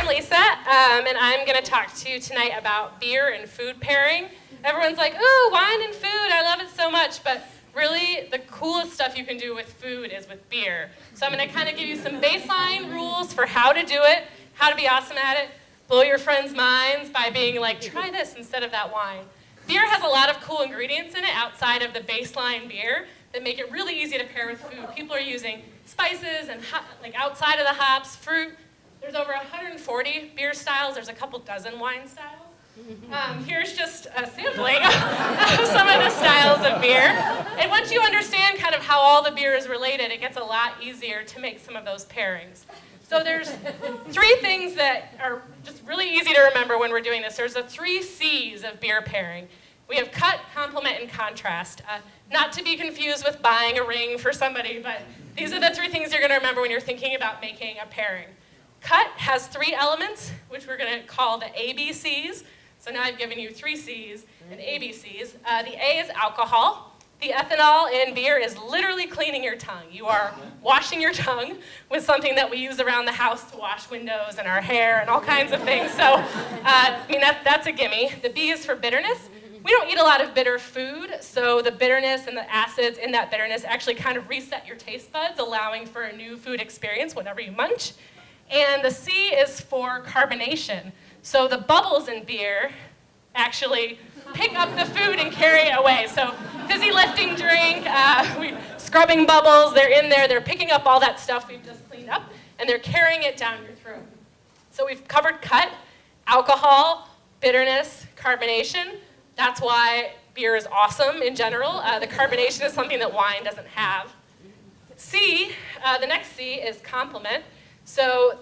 I'm Lisa, and I'm going to talk to you tonight about beer and food pairing. Everyone's like, ooh, wine and food, I love it so much, but really the coolest stuff you can do with food is with beer. So I'm going to kind of give you some baseline rules for how to do it, how to be awesome at it, blow your friends' minds by being like, try this instead of that wine. Beer has a lot of cool ingredients in it outside of the baseline beer that make it really easy to pair with food. People are using spices and like outside of the hops, fruit. There's over 140 beer styles. There's a couple dozen wine styles. Here's just a sampling of some of the styles of beer. And once you understand kind of how all the beer is related, it gets a lot easier to make some of those pairings. So there's three things that are just really easy to remember when we're doing this. There's the 3 C's of beer pairing. We have cut, complement, and contrast. Not to be confused with buying a ring for somebody, but these are the 3 things you're going to remember when you're thinking about making a pairing. Cut has 3 elements, which we're going to call the ABCs. So now I've given you 3 C's and ABCs. The A is alcohol. The ethanol in beer is literally cleaning your tongue. You are washing your tongue with something that we use around the house to wash windows and our hair and all kinds of things. So, that's a gimme. The B is for bitterness. We don't eat a lot of bitter food, so the bitterness and the acids in that bitterness actually kind of reset your taste buds, allowing for a new food experience whenever you munch. And the C is for carbonation. So the bubbles in beer actually pick up the food and carry it away. So fizzy lifting drink, scrubbing bubbles, they're in there, they're picking up all that stuff we've just cleaned up, and they're carrying it down your throat. So we've covered cut, alcohol, bitterness, carbonation. That's why beer is awesome in general. The carbonation is something that wine doesn't have. C, the next C is complement. So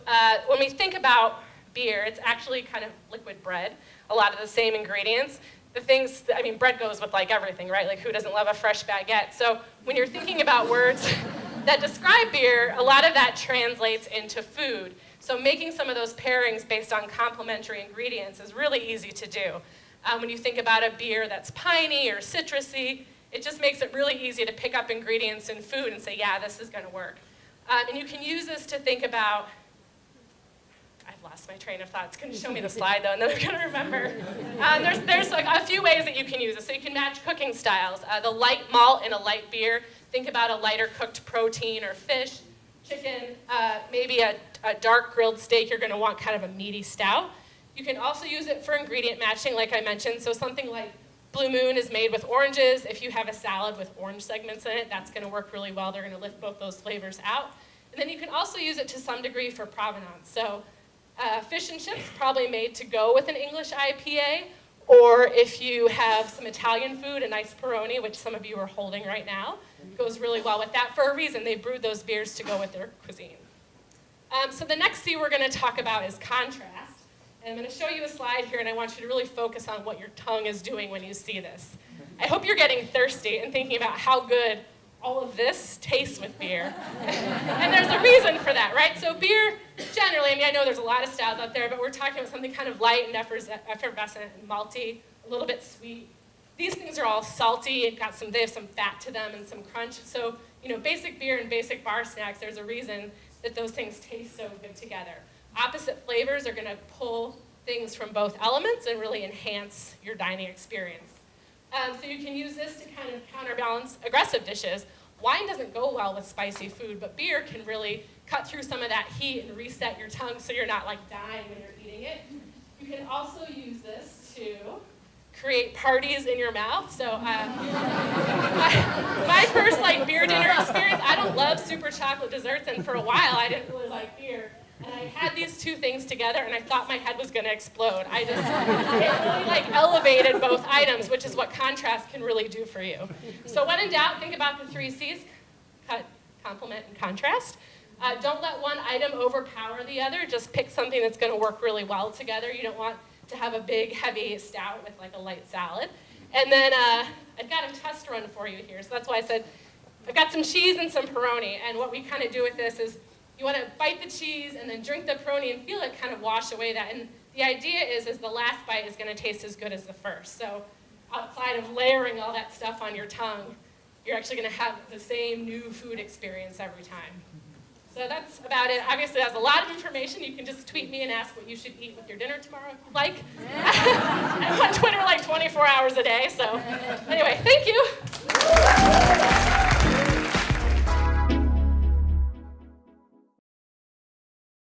when we think about beer, it's actually kind of liquid bread, a lot of the same ingredients. Bread goes with like everything, right? Like who doesn't love a fresh baguette? So when you're thinking about words that describe beer, a lot of that translates into food. So making some of those pairings based on complementary ingredients is really easy to do. When you think about a beer that's piney or citrusy, it just makes it really easy to pick up ingredients in food and say, yeah, this is going to work. And you can use this to think about, I've lost my train of thought. It's going to show me the slide, though, and then I'm going to remember. There's like a few ways that you can use this. So you can match cooking styles. The light malt in a light beer, think about a lighter cooked protein or fish, chicken, maybe a dark grilled steak. You're going to want kind of a meaty stout. You can also use it for ingredient matching, like I mentioned. So something like Blue Moon is made with oranges. If you have a salad with orange segments in it, that's going to work really well. They're going to lift both those flavors out. And then you can also use it to some degree for provenance. So fish and chips, probably made to go with an English IPA. Or if you have some Italian food, a nice Peroni, which some of you are holding right now, goes really well with that for a reason. They brewed those beers to go with their cuisine. So the next C we're going to talk about is contrast. And I'm going to show you a slide here, and I want you to really focus on what your tongue is doing when you see this. I hope you're getting thirsty and thinking about how good all of this tastes with beer. And there's a reason for that, right? So beer, generally, I know there's a lot of styles out there, but we're talking about something kind of light and effervescent and malty, a little bit sweet. These things are all salty. They have some fat to them and some crunch. So, basic beer and basic bar snacks, there's a reason that those things taste so good together. Opposite flavors are going to pull things from both elements and really enhance your dining experience. So you can use this to kind of counterbalance aggressive dishes. Wine doesn't go well with spicy food, but beer can really cut through some of that heat and reset your tongue so you're not like dying when you're eating it. You can also use this to create parties in your mouth. So my first beer dinner experience, I don't love super chocolate desserts, and for a while I didn't really like beer. And I had these 2 things together, and I thought my head was going to explode. It really elevated both items, which is what contrast can really do for you. So when in doubt, think about the 3 C's: cut, complement, and contrast. Don't let one item overpower the other. Just pick something that's going to work really well together. You don't want to have a big, heavy stout with a light salad. And then I've got a test run for you here. So that's why I said I've got some cheese and some Peroni. And what we kind of do with this is you want to bite the cheese and then drink the Peroni and feel it kind of wash away that. And the idea is the last bite is going to taste as good as the first. So outside of layering all that stuff on your tongue, you're actually going to have the same new food experience every time. So that's about it. Obviously, that's a lot of information. You can just tweet me and ask what you should eat with your dinner tomorrow if you'd like. I'm on Twitter like 24 hours a day, so anyway, thank you.